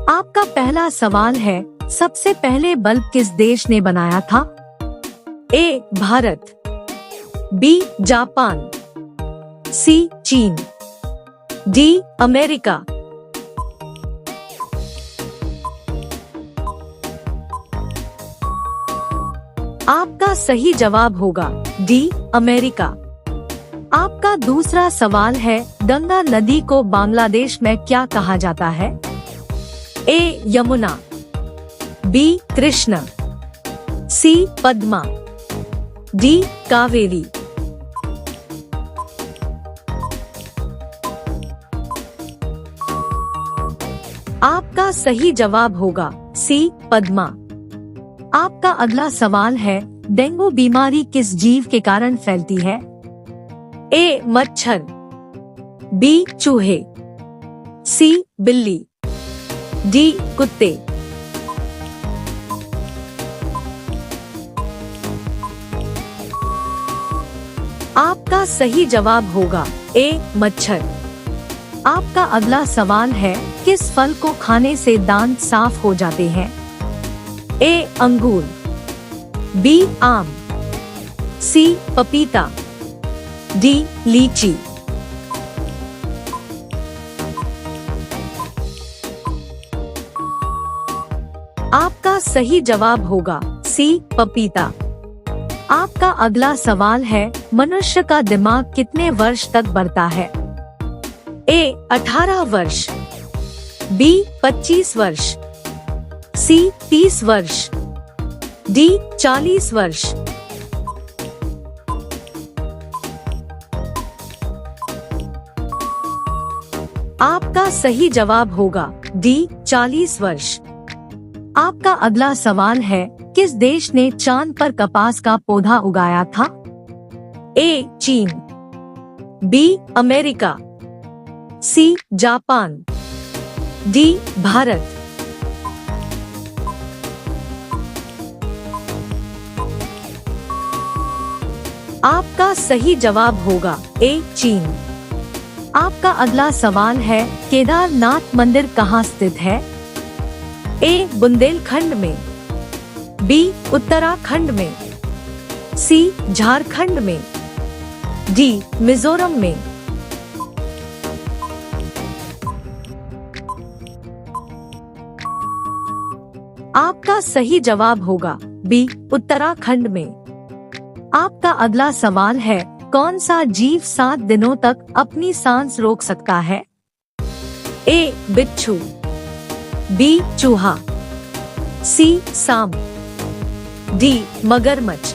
आपका पहला सवाल है, सबसे पहले बल्ब किस देश ने बनाया था? ए भारत, बी जापान, सी चीन, डी अमेरिका। आपका सही जवाब होगा डी अमेरिका। आपका दूसरा सवाल है, गंगा नदी को बांग्लादेश में क्या कहा जाता है? ए यमुना, बी कृष्णा, सी पद्मा, डी कावेरी। आपका सही जवाब होगा सी पद्मा। आपका अगला सवाल है, डेंगू बीमारी किस जीव के कारण फैलती है? ए मच्छर, बी चूहे, सी बिल्ली, डी कुत्ते। आपका सही जवाब होगा ए मच्छर। आपका अगला सवाल है, किस फल को खाने से दांत साफ हो जाते हैं? ए अंगूर, बी आम, सी पपीता, डी लीची। आपका सही जवाब होगा सी पपीता। आपका अगला सवाल है, मनुष्य का दिमाग कितने वर्ष तक बढ़ता है? ए 18 वर्ष, बी 25 वर्ष, सी 30 वर्ष, डी 40 वर्ष। आपका सही जवाब होगा डी 40 वर्ष। आपका अगला सवाल है, किस देश ने चांद पर कपास का पौधा उगाया था? ए चीन, B America, C Japan, D Bharat. आपका सही जवाब होगा ए चीन। आपका अगला सवाल है, केदारनाथ मंदिर कहाँ स्थित है? ए बुंदेलखंड में, बी उत्तराखंड में, सी झारखंड में, डी मिजोरम में। आपका सही जवाब होगा बी उत्तराखंड में। आपका अगला सवाल है, कौन सा जीव 7 दिनों तक अपनी सांस रोक सकता है? ए बिच्छू, बी चूहा, सी सांप, डी मगरमच्छ।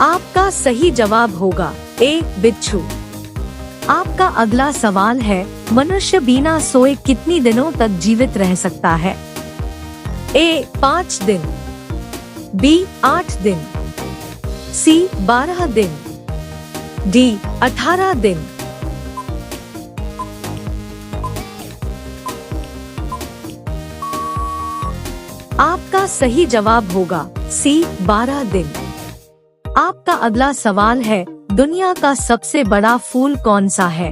आपका सही जवाब होगा ए बिच्छू। आपका अगला सवाल है, मनुष्य बिना सोए कितनी दिनों तक जीवित रह सकता है? ए 5 दिन, बी 8 दिन, सी 12 दिन, डी 18 दिन। आपका सही जवाब होगा सी 12 दिन। आपका अगला सवाल है, दुनिया का सबसे बड़ा फूल कौन सा है?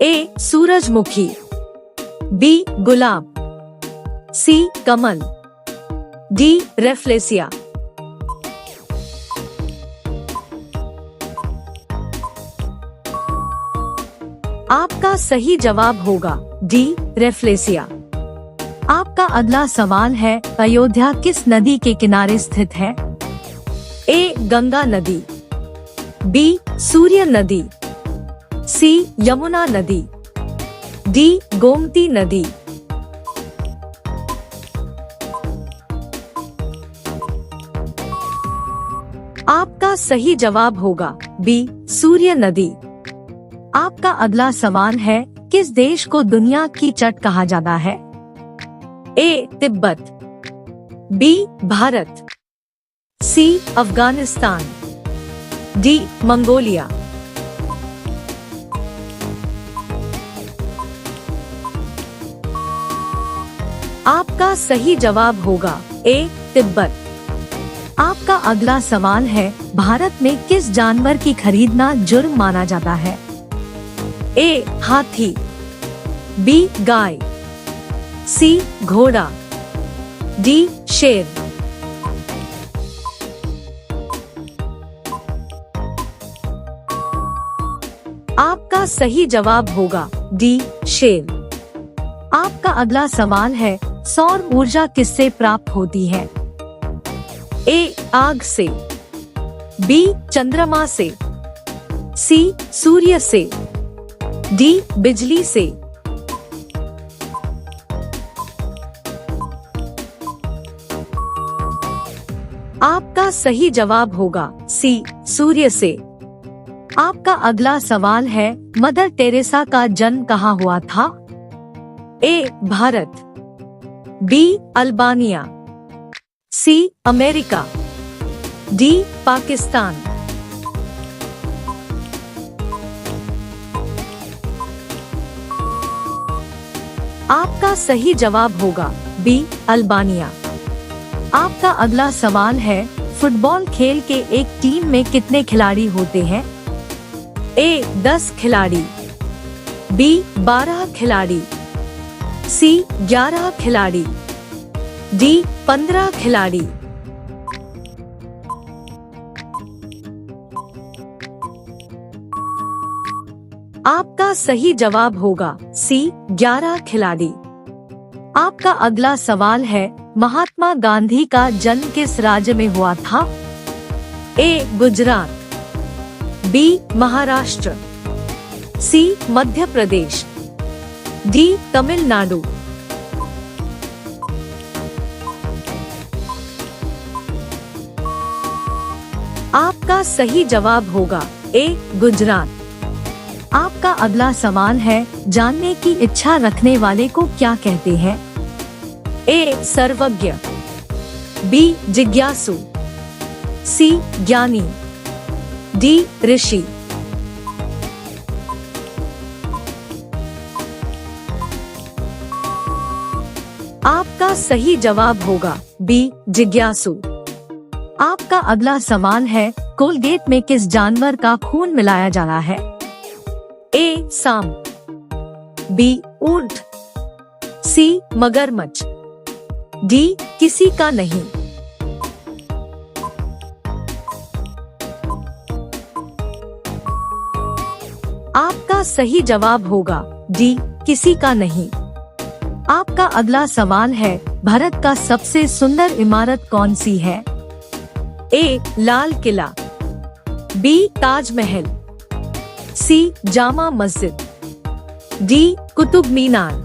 ए सूरजमुखी, बी गुलाब, सी कमल, डी रेफ्लेसिया। आपका सही जवाब होगा डी रेफ्लेसिया। आपका अगला सवाल है, अयोध्या किस नदी के किनारे स्थित है? ए गंगा नदी, बी सूर्य नदी, सी यमुना नदी, डी गोमती नदी। आपका सही जवाब होगा बी सूर्य नदी। आपका अगला सवाल है, किस देश को दुनिया की चट कहा जाता है? ए तिब्बत, बी भारत, सी अफगानिस्तान, डी मंगोलिया। आपका सही जवाब होगा ए तिब्बत। आपका अगला सवाल है, भारत में किस जानवर की खरीदना जुर्म माना जाता है? ए हाथी, बी गाय, सी घोड़ा, डी शेर। आपका सही जवाब होगा डी शेर। आपका अगला सवाल है, सौर ऊर्जा किससे प्राप्त होती है? ए आग से, बी चंद्रमा से, सी सूर्य से, डी बिजली से। आपका सही जवाब होगा सी सूर्य से। आपका अगला सवाल है, मदर टेरेसा का जन्म कहाँ हुआ था? A Bharat, B Albania, C America, D Pakistan. आपका सही जवाब होगा बी अल्बानिया। आपका अगला सवाल है, फुटबॉल खेल के एक टीम में कितने खिलाड़ी होते हैं? ए 10 खिलाड़ी, बी 12 खिलाड़ी, सी 11 खिलाड़ी, डी 15 खिलाड़ी। आपका सही जवाब होगा सी 11 खिलाड़ी। आपका अगला सवाल है, महात्मा गांधी का जन्म किस राज्य में हुआ था? ए गुजरात, बी महाराष्ट्र, सी मध्य प्रदेश, डी तमिलनाडु। आपका सही जवाब होगा ए गुजरात। आपका अगला सवाल है, जानने की इच्छा रखने वाले को क्या कहते हैं? ए सर्वज्ञ, बी जिज्ञासु, सी ज्ञानी, डी ऋषि। आपका सही जवाब होगा बी जिज्ञासु। आपका अगला सवाल है, कोलगेट में किस जानवर का खून मिलाया जाना है? ए सांप, बी ऊंट, सी मगरमच्छ, डी किसी का नहीं। आपका सही जवाब होगा डी किसी का नहीं। आपका अगला सवाल है, भारत का सबसे सुंदर इमारत कौन सी है? ए लाल किला, बी ताजमहल, सी जामा मस्जिद, डी कुतुब मीनार।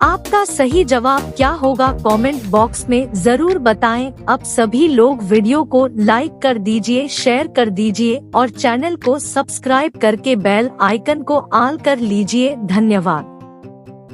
आपका सही जवाब क्या होगा, कमेंट बॉक्स में जरूर बताएं। अब सभी लोग वीडियो को लाइक कर दीजिए, शेयर कर दीजिए और चैनल को सब्सक्राइब करके बेल आइकन को ऑल कर लीजिए। धन्यवाद।